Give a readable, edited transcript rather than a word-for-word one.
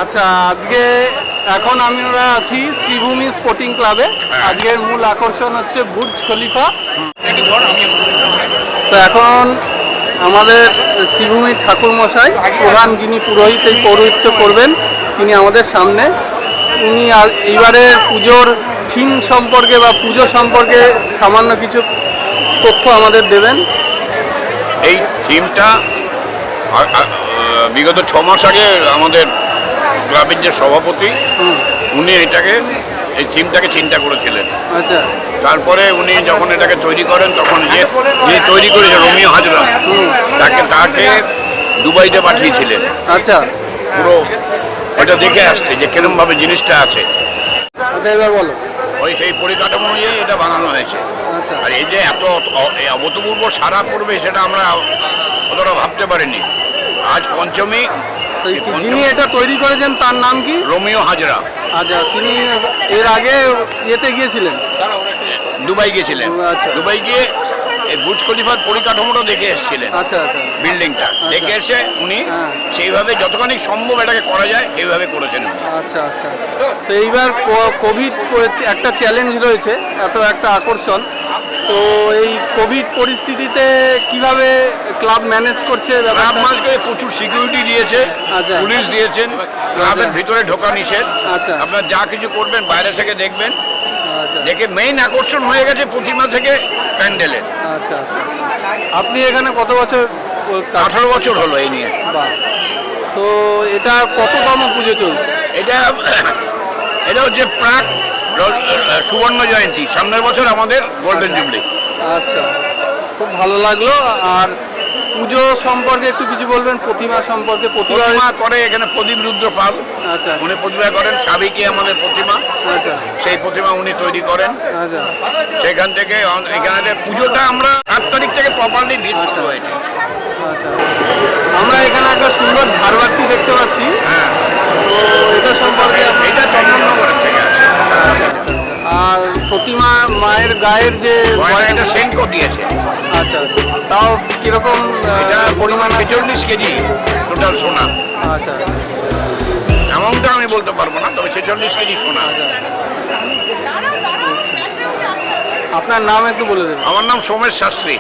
আচ্ছা, আজকে এখন আমরা আছি শ্রীভূমি স্পোর্টিং ক্লাবে। আজকের মূল আকর্ষণ হচ্ছে বুর্জ খলিফা। তো এখন আমাদের শ্রীভূমির ঠাকুর মশাই, প্রধান যিনি পুরোহিত, এই পৌরোহিত্য করবেন, তিনি আমাদের সামনে। উনি এইবারের পুজোর থিম সম্পর্কে বা পুজো সম্পর্কে সামান্য কিছু তথ্য আমাদের দেবেন। এই থিমটা বিগত 6 মাস আগে আমাদের ক্লাবের যে সভাপতি, উনি এই থিমটাকে চিন্তা করেছিলেন। আচ্ছা, তারপরে উনি যখন এটাকে তৈরি করেন, তখন যিনি তৈরি করেছে রোমিও হাজরা, তাকে দুবাইতে পাঠিয়েছিলেন। আচ্ছা, পুরো ওইটা দেখে আসছে যে কিরমভাবে জিনিসটা আছে। আচ্ছা, এবার বলো। সেই পরিকাঠামো অনুযায়ী এটা বানানো হয়েছে। আর এই যে এত অভূতপূর্ব সাড়া পড়বে, সেটা আমরা অতটা ভাবতে পারিনি। আজ পঞ্চমী। যিনি এটা তৈরি করেছেন তার নাম কি? রোমিও হাজরা। আচ্ছা, তিনি এর আগে ইয়েতে গিয়েছিলেন, দুবাই গিয়েছিলেন। আচ্ছা, দুবাই গিয়ে এই বুর্জ খলিফার পরিকাঠামোটা দেখে এসেছিলেন। আচ্ছা আচ্ছা, বিল্ডিংটা দেখে এসে উনি সেইভাবে যতখানি সম্ভব এটাকে করা যায় এইভাবে করেছেন। আচ্ছা আচ্ছা। তো এইবার কোভিড একটা চ্যালেঞ্জ রয়েছে, এত একটা আকর্ষণ। তো এই কোভিড পরিস্থিতিতে কিভাবে ক্লাব ম্যানেজ করছে? ক্লাব মাঝে প্রচুর সিকিউরিটি দিয়েছে, পুলিশ দিয়েছেন। ক্লাবের ভিতরে ঢোকা নিষেধ। আচ্ছা, আপনার যা কিছু করবেন বাইরে থেকে দেখবেন। দেখে মেইন আকর্ষণ হয়ে গেছে প্রতিমা থেকে প্যান্ডেলের। আচ্ছা আচ্ছা। আপনি এখানে কত বছর? 18 বছর হলো এই নিয়ে। তো এটা কততম পুজো চলছে? এটা হচ্ছে প্রাক সুবর্ণ জয়ন্তী। সামনের বছর আমাদের গোল্ডেন জুবলি। আচ্ছা, খুব ভালো লাগলো। আর পুজো সম্পর্কে একটু কিছু বলবেন? প্রতিমা সম্পর্কে? প্রতিমা করে এখানে প্রদীপ রুদ্র পাল। আচ্ছা, উনি প্রতিমা করেন। সাবিকে আমাদের প্রতিমা। আচ্ছা, সেই প্রতিমা উনি তৈরি করেন। আচ্ছা, সেখান থেকে এখানে পুজোটা আমরা 8 তারিখ থেকে প্রপারলি ভিড় শুরু হয়েছে। আচ্ছা, আমরা এখানে একটা সুন্দর ঝাড়বাতি দেখতে পাচ্ছি। হ্যাঁ, তো এটা সম্পর্কে? এটা চন্দননগরের থেকে আছে। আর প্রতিমা মায়ের গায়ের যে এটা সেনকো দিয়েছে। আচ্ছা আচ্ছা, তাও কিরকম পরিমাণ? 46 কেজি টোটাল সোনা। আচ্ছা, অ্যামাউন্টটা আমি বলতে পারবো না, তবে 46 কেজি সোনা। আপনার নাম একটু বলে দেবেন? আমার নাম সোমেশ শাস্ত্রী।